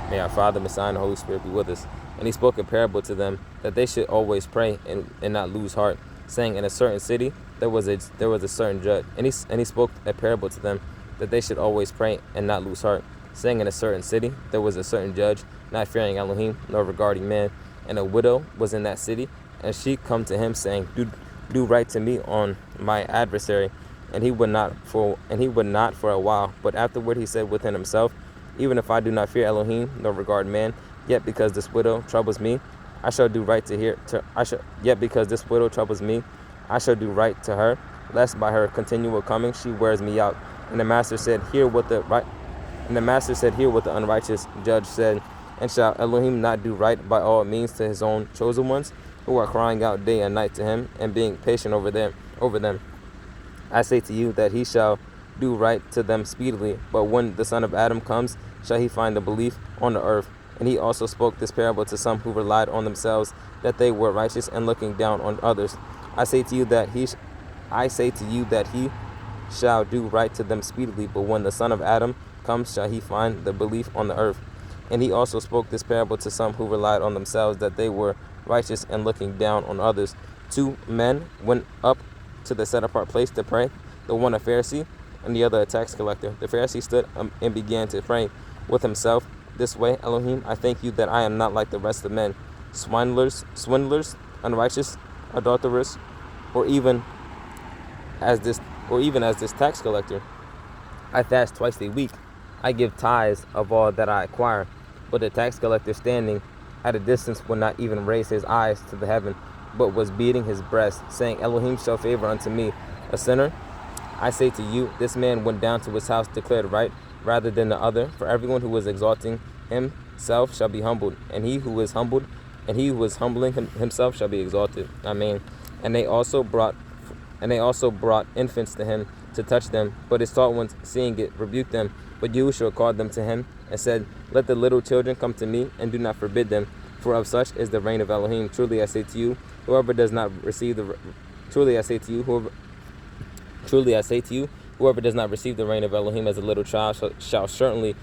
May our Father, Messiah, and the Holy Spirit be with us. And he spoke a parable to them that they should always pray and not lose heart, saying, in a certain city there was a certain judge. And he spoke a parable to them that they should always pray and not lose heart, saying, in a certain city there was a certain judge, not fearing Elohim nor regarding man. And a widow was in that city, and she come to him, saying, do right to me on my adversary. And he would not for a while. But afterward he said within himself, even if I do not fear Elohim nor regard man, yet because this widow troubles me, I shall do right yet because this widow troubles me, I shall do right to her, lest by her continual coming she wears me out. And the master said, hear what the unrighteous judge said. And shall Elohim not do right by all means to his own chosen ones, who are crying out day and night to him, and being patient over them? I say to you that he shall do right to them speedily. But when the Son of Adam comes, shall he find the belief on the earth? And he also spoke this parable to some who relied on themselves, that they were righteous, and looking down on others. I say to you that he shall do right to them speedily. But when the Son of Adam comes, shall he find the belief on the earth? And he also spoke this parable to some who relied on themselves, that they were righteous, and looking down on others. 2 men went up to the set-apart place to pray, the one a Pharisee and the other a tax collector. The Pharisee stood and began to pray with himself this way, Elohim, I thank you that I am not like the rest of men, swindlers, unrighteous, adulterers, or even as this tax collector. I fast twice a week. I give tithes of all that I acquire. But the tax collector, standing at a distance, would not even raise his eyes to the heaven, but was beating his breast, saying, Elohim, show favor unto me, a sinner. I say to you, this man went down to his house declared right, rather than the other. For everyone who is exalting himself shall be humbled, and he who is humbling himself shall be exalted. Amen. And they also brought infants to him to touch them, but his taught ones, seeing it, rebuked them. But Yahushua called them to him and said, let the little children come to me, and do not forbid them, for of such is the reign of Elohim. Truly I say to you, whoever does not receive the reign of Elohim as a little child shall certainly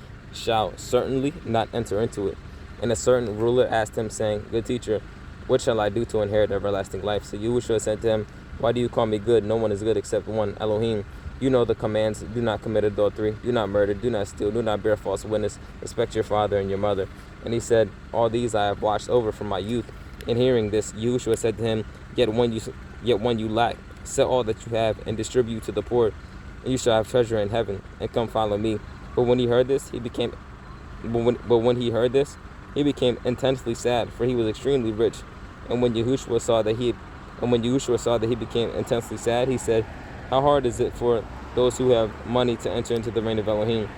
not enter into it. And a certain ruler asked him, saying, good teacher, what shall I do to inherit everlasting life? So Yahushua said to him, why do you call me good? No one is good except one, Elohim. You know the commands: do not commit adultery, do not murder, do not steal, do not bear false witness, respect your father and your mother. And he said, all these I have watched over from my youth. In hearing this, Yahushua said to him, yet one you lack, sell all that you have and distribute to the poor, and you shall have treasure in heaven, and come follow me. But when he heard this, he became intensely sad, for he was extremely rich. And when Yahushua saw that he became intensely sad, he said, how hard is it for those who have money to enter into the reign of Elohim?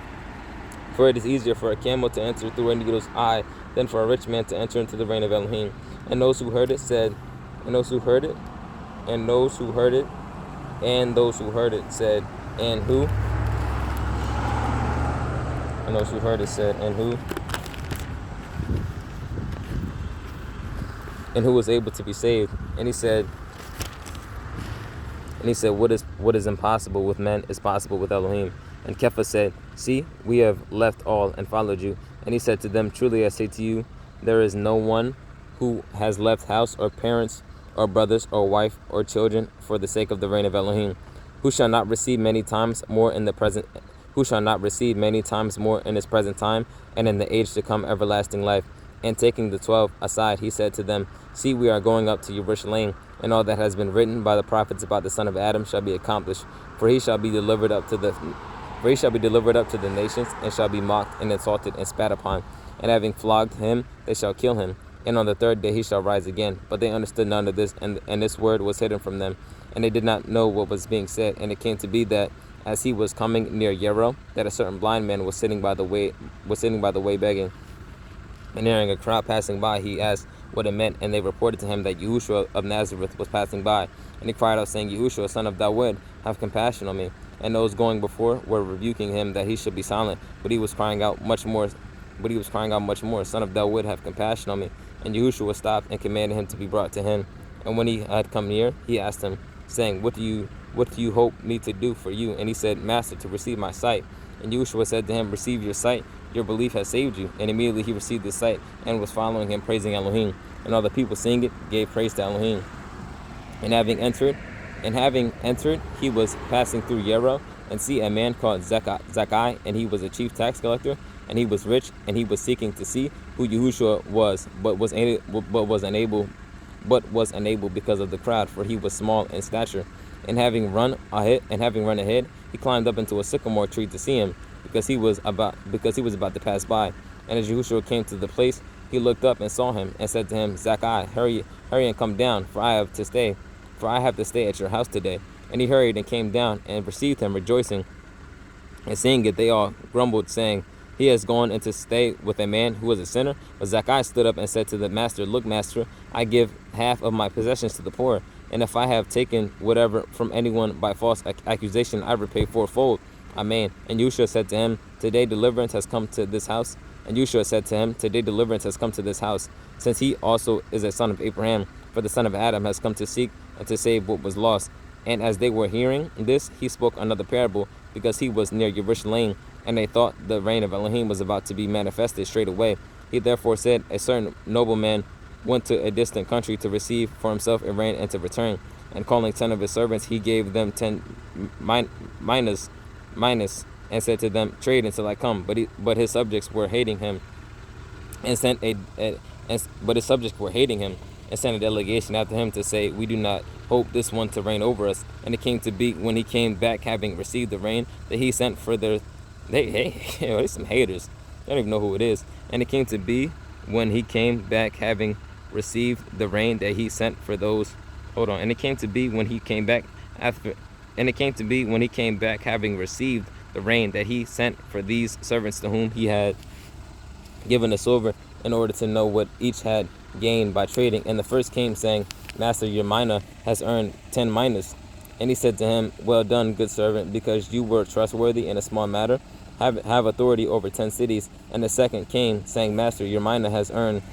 For it is easier for a camel to enter through a needle's eye than for a rich man to enter into the reign of Elohim. And those who heard it said, and those who heard it said, and who? And those who heard it said, and who? And who was able to be saved? And he said, what is impossible with men is possible with Elohim. And Kepha said, see, we have left all and followed you. And he said to them, truly I say to you, there is no one who has left house or parents or brothers or wife or children for the sake of the reign of Elohim, who shall not receive many times more in his present time, and in the age to come everlasting life. And taking the 12 aside, he said to them, see, we are going up to Jerusalem, and all that has been written by the prophets about the Son of Adam shall be accomplished. For he shall be delivered up to the nations, and shall be mocked and insulted and spat upon. And having flogged him, they shall kill him. And on the third day he shall rise again. But they understood none of this, and this word was hidden from them, and they did not know what was being said. And it came to be that as he was coming near Jericho, that a certain blind man was sitting by the way begging. And hearing a crowd passing by, he asked what it meant, and they reported to him that Yahushua of Nazareth was passing by. And he cried out, saying, Yahushua, son of David, have compassion on me. And those going before were rebuking him that he should be silent. But he was crying out much more, Son of David, have compassion on me. And Yahushua stopped and commanded him to be brought to him. And when he had come near, he asked him, saying, What do you hope me to do for you? And he said, Master, to receive my sight. And Yahushua said to him, receive your sight, your belief has saved you. And immediately he received his sight and was following him, praising Elohim. And all the people seeing it gave praise to Elohim. And having entered, he was passing through Yero, and see a man called Zakkai, and he was a chief tax collector, and he was rich, and he was seeking to see who Yahushua was, but was unable because of the crowd, for he was small in stature. And having run ahead, he climbed up into a sycamore tree to see him, because he was about to pass by. And as Yahushua came to the place, he looked up and saw him, and said to him, Zakkai, hurry and come down, for I have to stay at your house today. And he hurried and came down and received him, rejoicing. And seeing it, they all grumbled, saying, he has gone in to stay with a man who was a sinner. But Zakkai stood up and said to the master, look, master, I give half of my possessions to the poor. And if I have taken whatever from anyone by false accusation, I repay fourfold. Amen. And Yahushua said to him, today deliverance has come to this house. And Yahushua said to him, today deliverance has come to this house, since he also is a son of Abraham. For the son of Adam has come to seek and to save what was lost. And as they were hearing this, he spoke another parable, because he was near Yerushalayim, and they thought the reign of Elohim was about to be manifested straight away. He therefore said, a certain nobleman went to a distant country to receive for himself a rain and to return. And calling 10 of his servants, he gave them 10 minas, and said to them, trade until I come. But his subjects were hating him, and sent a delegation after him to say, we do not hope this one to reign over us. And it came to be, when he came back having received the rain, that he sent for their there's some haters. I don't even know who it is. And it came to be, when he came back having received the rain, that he sent for those. And it came to be, when he came back having received the rain, that he sent for these servants to whom he had given the silver, in order to know what each had gained by trading. And the first came, saying, Master, your mina has earned 10 minas. And he said to him, well done, good servant, because you were trustworthy in a small matter, have authority over 10 cities. And the second came, saying, Master, your mina has earned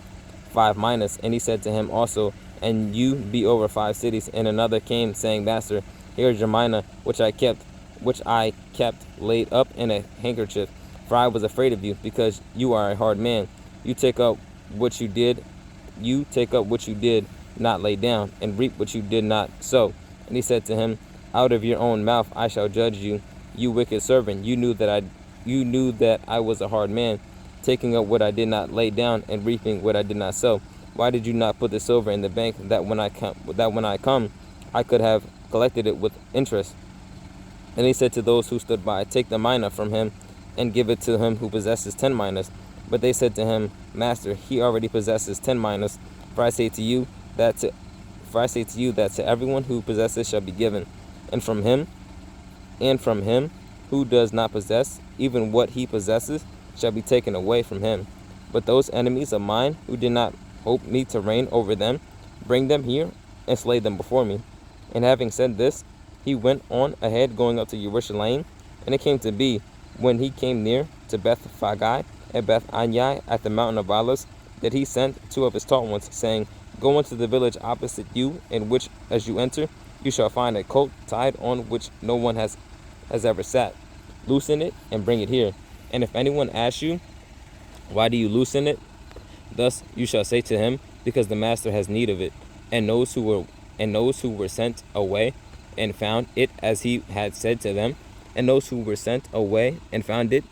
5 minas. And he said to him also, and you be over 5 cities. And another came, saying, Master, here is your mina, which I kept laid up in a handkerchief, for I was afraid of you, because you are a hard man. You take up what you did not lay down, and reap what you did not sow. And he said to him, out of your own mouth I shall judge you, you wicked servant. You knew that I was a hard man, taking up what I did not lay down, and reaping what I did not sow. Why did you not put the silver in the bank, that when I come I could have collected it with interest? And he said to those who stood by, take the mina from him, and give it to him who possesses 10 minas. But they said to him, Master, he already possesses 10 minas. For I say to you that to everyone who possesses shall be given, and from him who does not possess, even what he possesses shall be taken away from him. But those enemies of mine who did not hope me to reign over them, bring them here and slay them before me. And having said this, he went on ahead, going up to Yerushalayim. And it came to be, when he came near to Bethphage and Beth Anyai at the mountain of Olives, that he sent 2 of his taught ones, saying, go into the village opposite you, in which as you enter you shall find a colt tied, on which no one has ever sat. Loosen it and bring it here. And if anyone asks you, why do you loosen it? Thus you shall say to him, because the master has need of it. And those who were sent away and found it as he had said to them, and those who were sent away and found it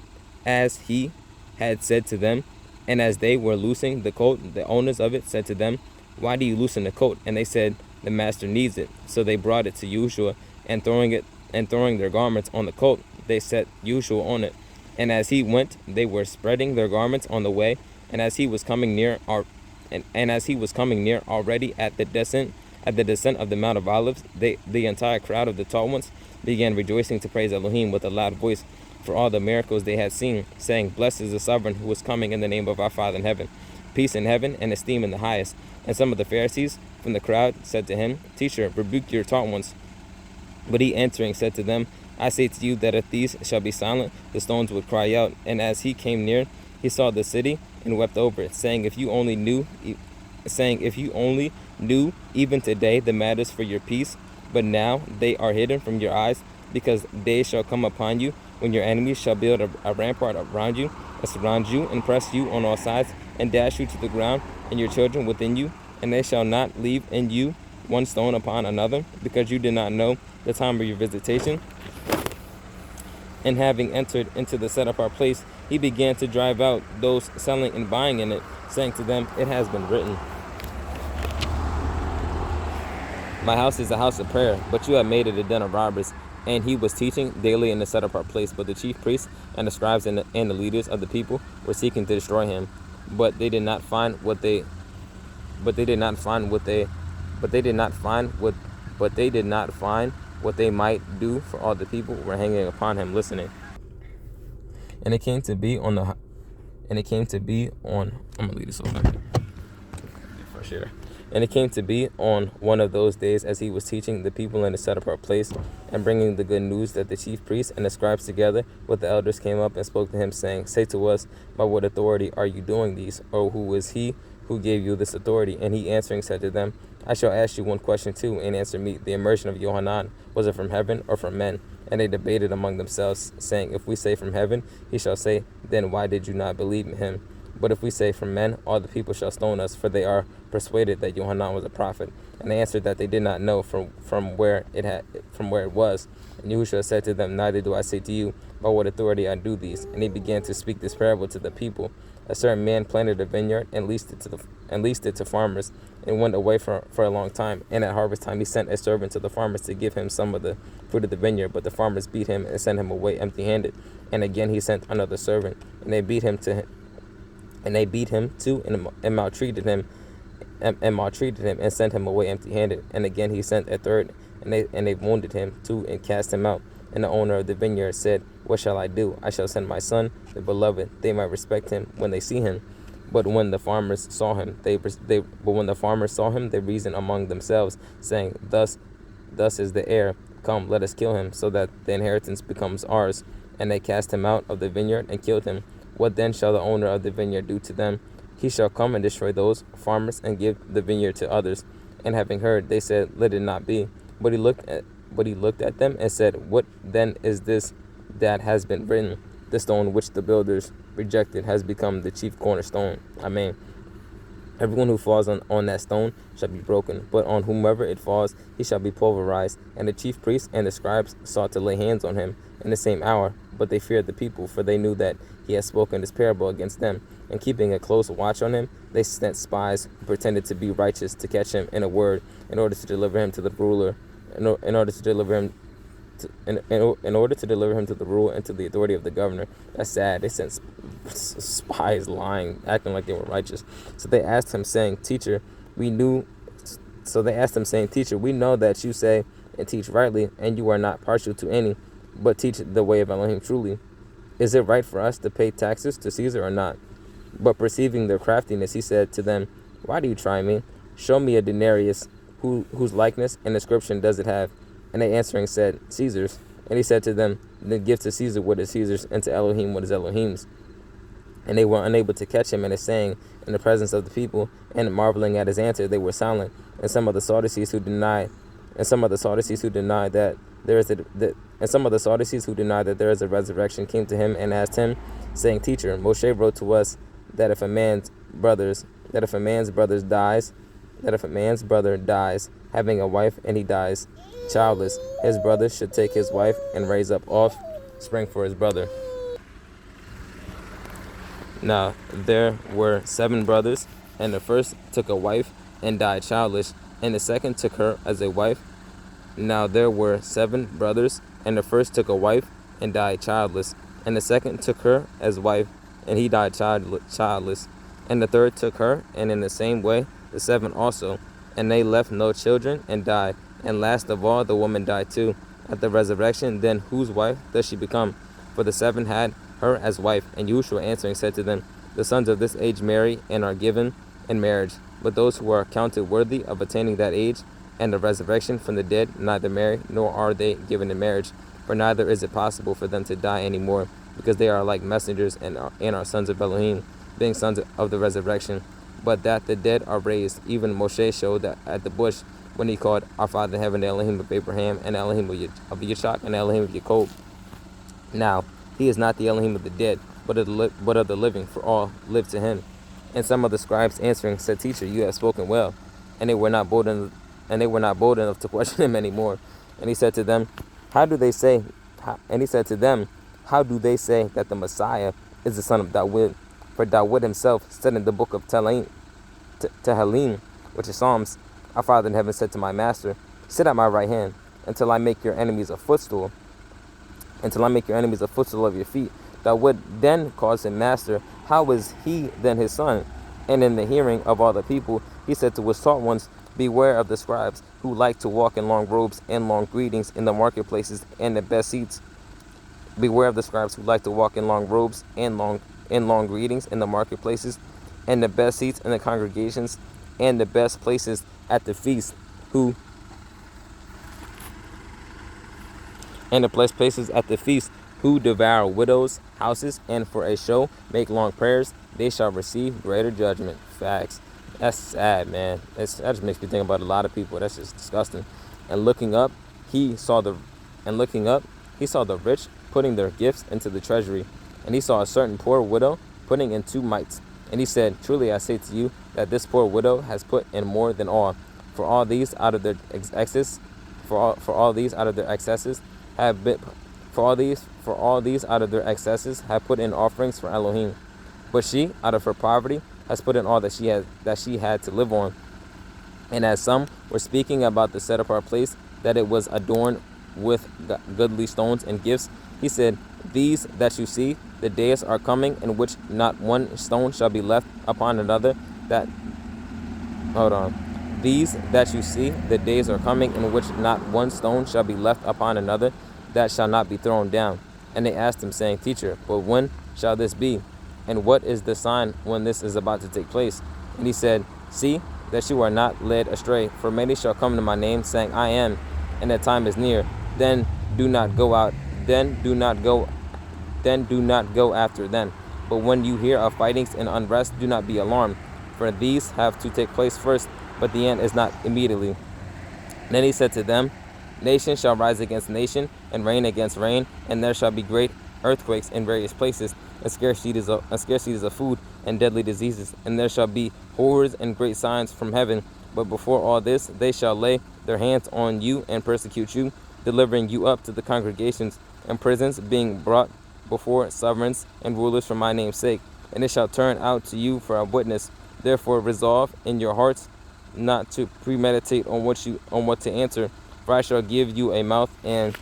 as he had said to them, and as they were loosing the coat, the owners of it said to them, why do you loosen the coat? And they said, the master needs it. So they brought it to Yahushua, and throwing their garments on the coat, they set Yahushua on it. And as he went, they were spreading their garments on the way. And as he was coming near already at the descent of the Mount of Olives, the entire crowd of the tall ones began rejoicing to praise Elohim with a loud voice for all the miracles they had seen, saying, blessed is the sovereign who is coming in the name of our Father in heaven. Peace in heaven and esteem in the highest. And some of the Pharisees from the crowd said to him, Teacher, rebuke your taught ones. But he answering said to them, I say to you that if these shall be silent, the stones would cry out. And as he came near, he saw the city and wept over it, saying, if you only knew even today the matters for your peace, but now they are hidden from your eyes. because days shall come upon you when your enemies shall build a rampart around you, and surround you, and press you on all sides, and dash you to the ground, and your children within you, and they shall not leave in you one stone upon another, because you did not know the time of your visitation. And having entered into the set apart place, he began to drive out those selling and buying in it, saying to them, It has been written, My house is a house of prayer, but you have made it a den of robbers. And he was teaching daily in the set apart place. But the chief priests and the scribes and the leaders of the people were seeking to destroy him. But they did not find what they but they did not find what they but they did not find what they might do, for all the people were hanging upon him, listening. And it came to be on I'm gonna leave this over. Fresh air. And it came to be on one of those days, as he was teaching the people in a set apart place and bringing the good news, that the chief priests and the scribes together with the elders came up and spoke to him, saying, Say to us, by what authority are you doing these? Or who is he who gave you this authority? And he answering said to them, I shall ask you one question too, and answer me. The immersion of Yohanan, was it from heaven or from men? And they debated among themselves, saying, If we say from heaven, he shall say, Then why did you not believe in him? But if we say from men, all the people shall stone us, for they are persuaded that Yohanan was a prophet. And they answered that they did not know from where it was. And Yahushua said to them, Neither do I say to you by what authority I do these. And he began to speak this parable to the people. A certain man planted a vineyard and leased it to farmers, and went away for a long time. And at harvest time he sent a servant to the farmers to give him some of the fruit of the vineyard. But the farmers beat him and sent him away empty-handed. And again he sent another servant, and they beat him too, and maltreated him, and sent him away empty-handed. And again he sent a third, and they wounded him too, and cast him out. And the owner of the vineyard said, What shall I do? I shall send my son, the beloved, they might respect him when they see him. But when the farmers saw him, they reasoned among themselves, saying, Thus is the heir. Come, let us kill him, so that the inheritance becomes ours. And they cast him out of the vineyard and killed him. What then shall the owner of the vineyard do to them? He shall come and destroy those farmers and give the vineyard to others. And having heard, they said, Let it not be. But he looked at them and said, What then is this that has been written? The stone which the builders rejected has become the chief cornerstone. Amen. Everyone who falls on that stone shall be broken, but on whomever it falls, he shall be pulverized. And the chief priests and the scribes sought to lay hands on him in the same hour, but they feared the people, for they knew that he had spoken this parable against them. And keeping a close watch on him, they sent spies who pretended to be righteous to catch him in a word, in order to deliver him to the ruler, in order to deliver him to the rule and to the authority of the governor. That's sad. They sent spies lying, acting like they were righteous. So they asked him, saying, Teacher, we know that you say and teach rightly, and you are not partial to any, but teach the way of Elohim truly. Is it right for us to pay taxes to Caesar or not? But perceiving their craftiness, he said to them, Why do you try me? Show me a denarius. Whose likeness and inscription does it have? And they answering said, Caesar's. And he said to them, Then give to Caesar what is Caesar's, and to Elohim what is Elohim's. And they were unable to catch him in his saying in the presence of the people, and marveling at his answer, they were silent. And some of the Sadducees who denied that there is a resurrection came to him and asked him, saying, Teacher, Moshe wrote to us that if a man's brother dies, having a wife, and he dies childless, his brother should take his wife and raise up offspring for his brother. Now there were 7 brothers, and the first took a wife and died childless, and the second took her as a wife. Now there were 7 brothers, and the first took a wife and died childless, and the second took her as wife, and he died childless. And the third took her, and in the same way the 7 also, and they left no children and died. And last of all, the woman died too. At the resurrection, then whose wife does she become? For the 7 had her as wife. And Yahushua answering said to them, The sons of this age marry and are given in marriage. But those who are counted worthy of attaining that age and the resurrection from the dead neither marry, nor are they given in marriage. For neither is it possible for them to die any more, because they are like messengers and are sons of Elohim, being sons of the resurrection. But that the dead are raised, even Moshe showed that at the bush when he called our Father in heaven, the Elohim of Abraham, and the Elohim of Yitzchak, and the Elohim of Jacob. Now, he is not the Elohim of the dead, but of the living, for all live to him. And some of the scribes answering said, Teacher, you have spoken well. And they were not bold enough to question him anymore. And he said to them, How do they say? And he said to them, How do they say that the Messiah is the son of David? For David himself said in the book of Tehillim, which is Psalms, our Father in heaven said to my master, Sit at my right hand until I make your enemies a footstool. Until I make your enemies a footstool of your feet. David then calls him master. How is he then his son? And in the hearing of all the people, he said to his taught ones, Beware of the scribes who like to walk in long robes and long greetings in the marketplaces and the best seats. Beware of the scribes who like to walk in long robes and long greetings in the marketplaces and the best seats in the congregations and the best places at the feast, who devour widows' houses and for a show make long prayers. They shall receive greater judgment. Facts. That's sad, man. That just makes me think about a lot of people. That's just disgusting. And looking up, he saw the rich putting their gifts into the treasury, and he saw a certain poor widow putting in 2 mites. And he said, Truly I say to you that this poor widow has put in more than all. For all these out of their excesses have put in offerings for Elohim. But she, out of her poverty, has put in all that she had to live on. And as some were speaking about the set apart place, that it was adorned with goodly stones and gifts, he said, These that you see, the days are coming in which not one stone shall be left upon another. These that you see, the days are coming in which not one stone shall be left upon another that shall not be thrown down. And they asked him, saying, Teacher, but when shall this be? And what is the sign when this is about to take place? And he said, See that you are not led astray, for many shall come in my name, saying, I am, and the time is near. Then do not go after them. But when you hear of fightings and unrest, do not be alarmed, for these have to take place first, but the end is not immediately. Then he said to them, Nation shall rise against nation, and reign against reign, and there shall be great earthquakes in various places, and scarcities of food, and deadly diseases, and there shall be horrors and great signs from heaven. But before all this, they shall lay their hands on you and persecute you, delivering you up to the congregations and prisons, being brought before sovereigns and rulers for my name's sake. And it shall turn out to you for a witness. Therefore resolve in your hearts not to premeditate on what to answer, for I shall give you a mouth and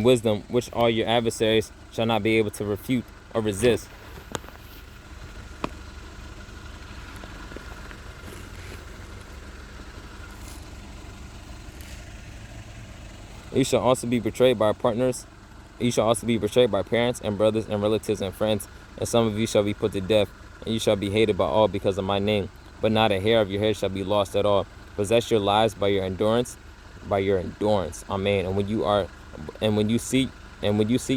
wisdom, which all your adversaries shall not be able to refute or resist. You shall also be betrayed by partners. You shall also be betrayed by parents and brothers and relatives and friends, and some of you shall be put to death, and you shall be hated by all because of my name. But not a hair of your head shall be lost at all. Possess your lives by your endurance. Amen. And when you see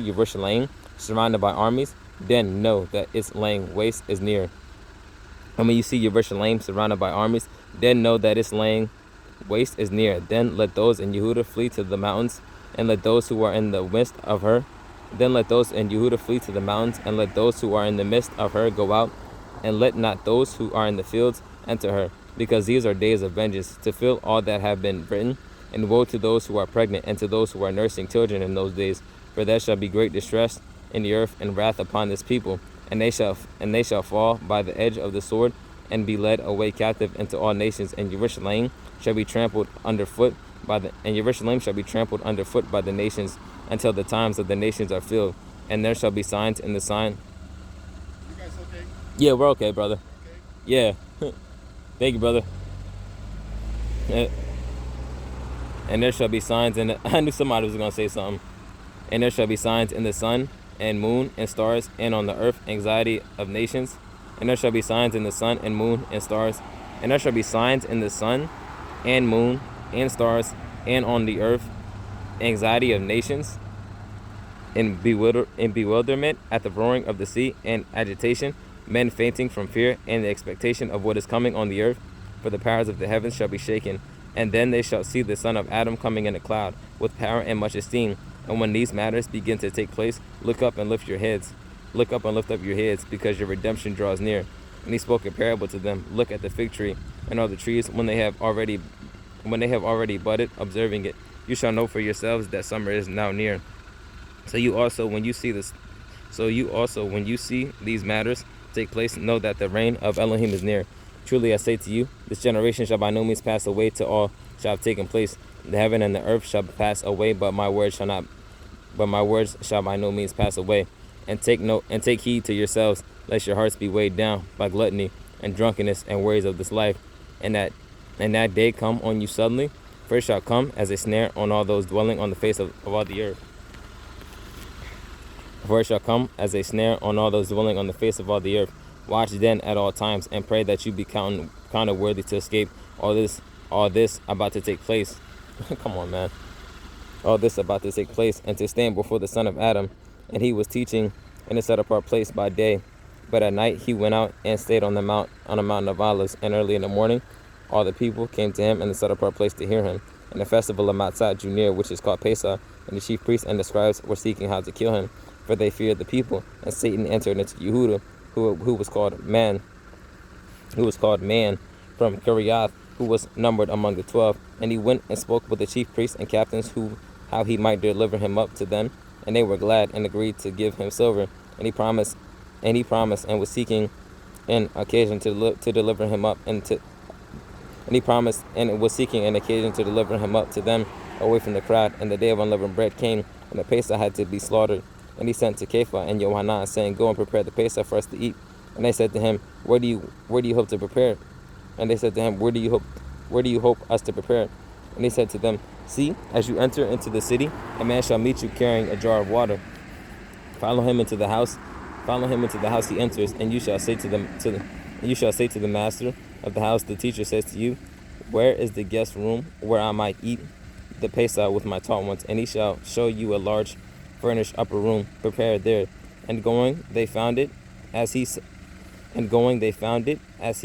Jerusalem surrounded by armies, then know that its laying waste is near. And when you see Jerusalem surrounded by armies, then know that its laying waste is near. Then let those in Yehuda flee to the mountains, and let those who are in the midst of her. Then let those in Yehuda flee to the mountains, and let those who are in the midst of her go out, and let not those who are in the fields enter her, because these are days of vengeance, to fill all that have been written. And woe to those who are pregnant, and to those who are nursing children in those days, for there shall be great distress in the earth and wrath upon this people, and they shall fall by the edge of the sword, and be led away captive into all nations. And Jerusalem shall be trampled underfoot by the nations, until the times of the nations are filled. And there shall be signs in the sign. You guys okay? Yeah, we're okay, brother. Okay. Yeah. Thank you, brother. And there shall be signs in the... I knew somebody was going to say something. And there shall be signs in the sun and moon and stars, and on the earth anxiety of nations. And there shall be signs in the sun and moon and stars. And there shall be signs in the sun and moon and stars, and on the earth anxiety of nations, in bewilderment at the roaring of the sea, and agitation, men fainting from fear and the expectation of what is coming on the earth. for the powers of the heavens shall be shaken. And then they shall see the Son of Adam coming in a cloud, with power and much esteem. And when these matters begin to take place, look up and lift your heads. Look up and lift up your heads, because your redemption draws near. And he spoke a parable to them. Look at the fig tree and all the trees when they have already budded, observing it. You shall know for yourselves that summer is now near. So you also, when you see these matters take place, know that the reign of Elohim is near. Truly I say to you, this generation shall by no means pass away till all shall have taken place. The heaven and the earth shall pass away, but my words shall by no means pass away. And take heed to yourselves, lest your hearts be weighed down by gluttony and drunkenness and worries of this life, and that day come on you suddenly. First shall come as a snare on all those dwelling on the face of all the earth. For it shall come as a snare on all those dwelling on the face of all the earth. Watch then at all times, and pray that you be counted worthy to escape all this about to take place. Come on, man. All this about to take place, and to stand before the Son of Adam. And he was teaching in a set apart place by day, but at night he went out and stayed on a mountain of Olives. And early in the morning, all the people came to him in the set apart place to hear him. And the festival of Matzah drew near, which is called Pesach. And the chief priests and the scribes were seeking how to kill him, for they feared the people. And Satan entered into Yehuda, who was called man from Kiriath, who was numbered among the 12. And he went and spoke with the chief priests and captains, how he might deliver him up to them. And they were glad and agreed to give him silver. And he promised and was seeking an occasion to deliver him up to them away from the crowd. And the day of unleavened bread came, and the Pesach had to be slaughtered. And he sent to Kepha and Yohanan, saying, Go and prepare the Pesach for us to eat. And they said to him, Where do you hope to prepare? And they said to him, Where do you hope us to prepare? And he said to them, See, as you enter into the city, a man shall meet you carrying a jar of water. Follow him into the house he enters, and you shall say to the master of the house, The teacher says to you, Where is the guest room where I might eat the Pesach with my taught ones? And he shall show you a large furnished upper room. Prepare there. And going they found it as he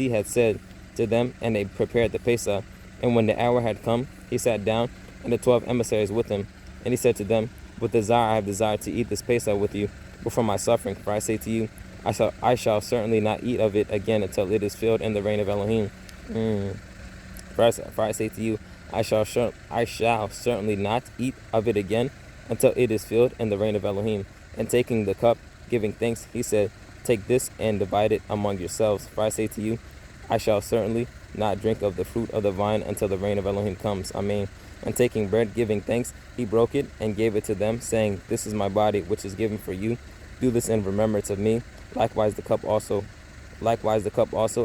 had said to them, and they prepared the Pesach. And when the hour had come, he sat down, and the 12 emissaries with him. And he said to them, With desire I have desired to eat this Pesach with you before my suffering. For I say to you, I shall certainly not eat of it again until it is filled in the reign of Elohim. For I say to you, I shall certainly not eat of it again until it is filled in the reign of Elohim. And taking the cup, giving thanks, he said, Take this and divide it among yourselves. For I say to you, I shall certainly not drink of the fruit of the vine until the reign of Elohim comes. Amen. And taking bread, giving thanks, he broke it and gave it to them, saying, This is my body, which is given for you. Do this in remembrance of me. Likewise the cup also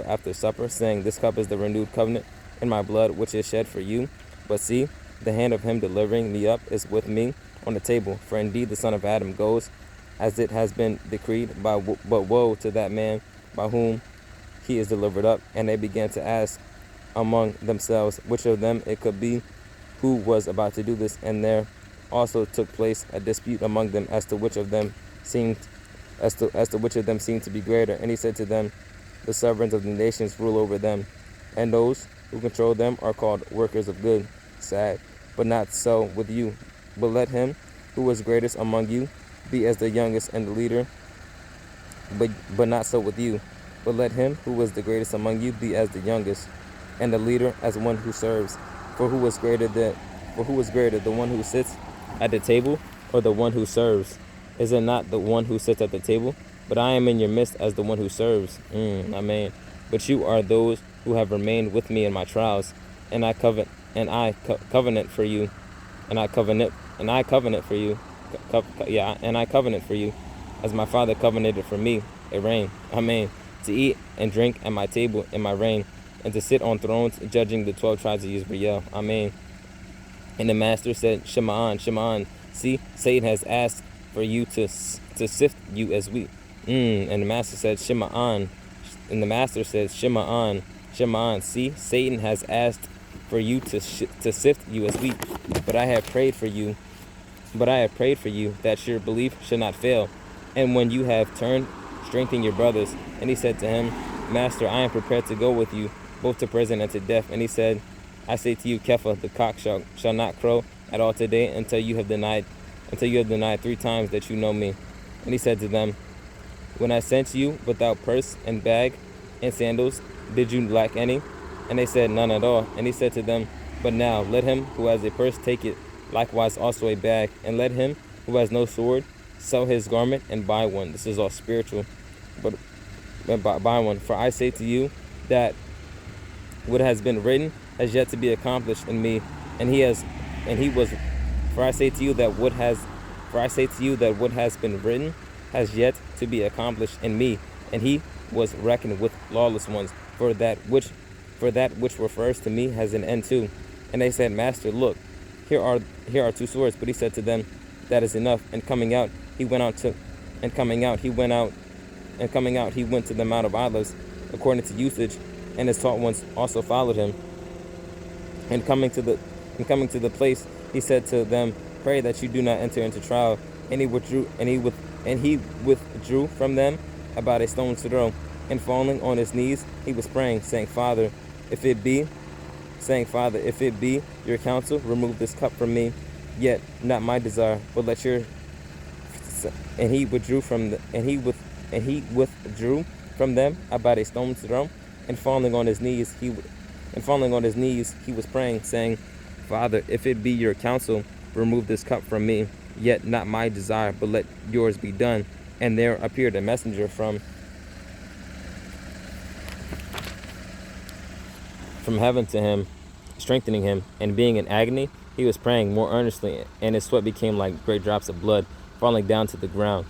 after supper, saying, This cup is the renewed covenant in my blood, which is shed for you. But see, the hand of him delivering me up is with me on the table. For indeed the Son of Adam goes as it has been decreed, but woe to that man by whom he is delivered up. And they began to ask among themselves which of them it could be who was about to do this. And there also took place a dispute among them as to which of them seemed to be greater. And he said to them, The sovereigns of the nations rule over them, and those who control them are called workers of good. Sad, but not so with you. But let him who is greatest among you be as the youngest and the leader. But not so with you. But let him who is the greatest among you be as the youngest, and the leader as one who serves. For who is greater, the one who sits at the table, or the one who serves? Is it not the one who sits at the table? But I am in your midst as the one who serves. Amen. But you are those who have remained with me in my trials, and I covenant for you, as my Father covenanted for me, a reign. Amen. To eat and drink at my table in my reign, and to sit on thrones judging the 12 tribes of Israel. Amen. And the master said, Shema'an, see, Satan has asked for you to sift you as wheat. And the master said, Shema'an. And the master said, Shema'an, see, Satan has asked for you to sift you as wheat. But I have prayed for you that your belief should not fail. And when you have turned, strengthen your brothers. And he said to him, Master, I am prepared to go with you, both to prison and to death. And he said, I say to you, Kepha, the cock shall not crow at all today until you have denied 3 times that you know me. And he said to them, when I sent you without purse and bag and sandals, did you lack any? And they said, none at all. And he said to them, but now let him who has a purse take it, likewise also a bag, and let him who has no sword sell his garment and buy one. This is all spiritual, but buy one. For I say to you that what has been written has yet to be accomplished in me, For I say to you that what has been written has yet to be accomplished in me, and he was reckoned with lawless ones. For that which refers to me has an end too. And they said, Master, look, here are 2 swords. But he said to them, that is enough. And coming out, he went to the Mount of Olives, according to usage, and his taught ones also followed him. And coming to the place, he said to them, pray that you do not enter into trial. And he withdrew from them about a stone's throw. And falling on his knees, he was praying, saying, Father, if it be your counsel, remove this cup from me. Yet not my desire, but let your. And he withdrew from them about a stone's throw. And falling on his knees, he was praying, saying, Father, if it be your counsel, remove this cup from me. Yet not my desire, but let yours be done. And there appeared a messenger from heaven to him, strengthening him. And being in agony, he was praying more earnestly, and his sweat became like great drops of blood falling down to the ground.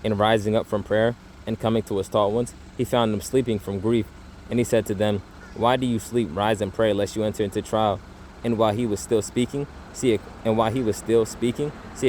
And rising up from prayer and coming to his taught ones, he found them sleeping from grief. And he said to them, why do you sleep? Rise and pray, lest you enter into trial. And while he was still speaking, see a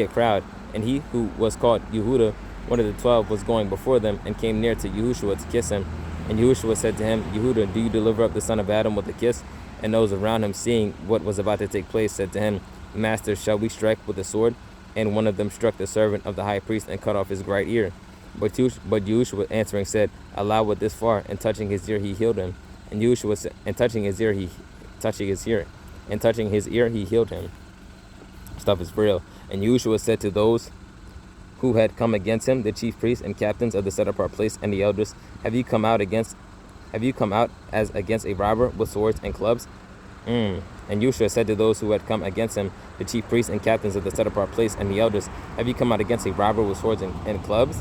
crowd. And he who was called Yehuda, one of the 12, was going before them, and came near to Yahushua to kiss him. And Yahushua said to him, Yehuda, do you deliver up the son of Adam with a kiss? And those around him, seeing what was about to take place, said to him, Master, shall we strike with a sword? And one of them struck the servant of the high priest and cut off his right ear. But Yahushua answering said, allow what this far, and touching his ear he healed him. And Yahushua said, and touching his ear he healed him. Stuff is real. And Yahushua said to those who had come against him, the chief priests and captains of the set apart place and the elders, have you come out as against a robber with swords and clubs? And Yahushua said to those who had come against him, the chief priests and captains of the set apart place and the elders, have you come out against a robber with swords and clubs?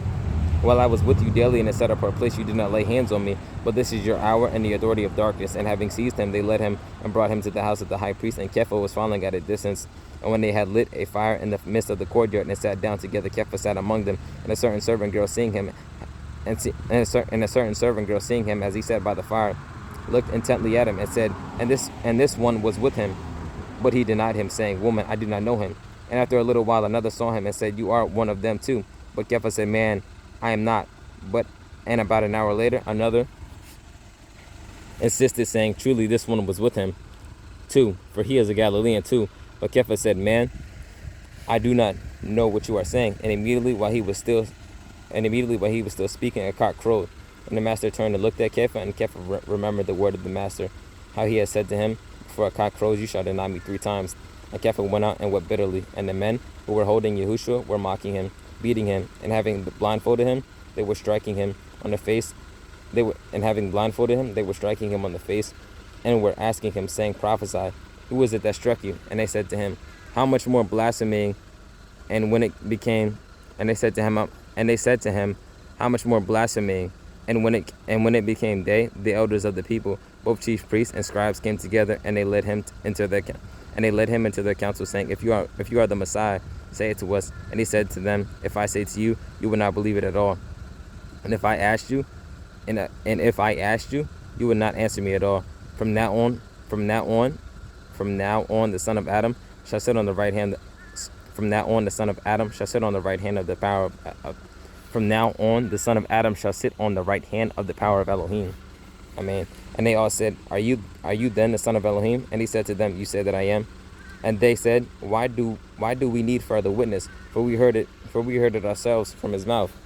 While I was with you daily in the set apart place, you did not lay hands on me, but this is your hour and the authority of darkness. And having seized him, they led him and brought him to the house of the high priest, and Kepha was following at a distance. And when they had lit a fire in the midst of the courtyard and sat down together, Kepha sat among them. And a certain servant girl seeing him, as he sat by the fire, looked intently at him and said, and this one was with him. But he denied him, saying, Woman, I do not know him. And after a little while, another saw him and said, You are one of them too. But Kepha said, Man, I am not. And about an hour later, another insisted, saying, Truly, this one was with him too, for he is a Galilean too. But Kepha said, Man, I do not know what you are saying. And immediately while he was still speaking, a cock crowed. And the master turned and looked at Kepha, and Kepha remembered the word of the master, how he had said to him, Before a cock crows, you shall deny me 3 times. And Kepha went out and wept bitterly. And the men who were holding Yahushua were mocking him, beating him, and having blindfolded him, they were striking him on the face. They were striking him on the face, and were asking him, saying, Prophesy, who is it that struck you? And they said to him, How much more blaspheming? And when it became day, the elders of the people, both chief priests and scribes, came together, and they led him into their council, saying, If you are the Messiah, say it to us. And he said to them, If I say to you, you will not believe it at all. And if I asked you, you would not answer me at all. From now on, the Son of Adam shall sit on the right hand. From now on, the Son of Adam shall sit on the right hand of the power of. From now on, the Son of Adam shall sit on the right hand of the power of Elohim. Amen. And they all said, Are you then the son of Elohim? And he said to them, You say that I am. And they said, Why do we need further witness? For we heard it ourselves from his mouth.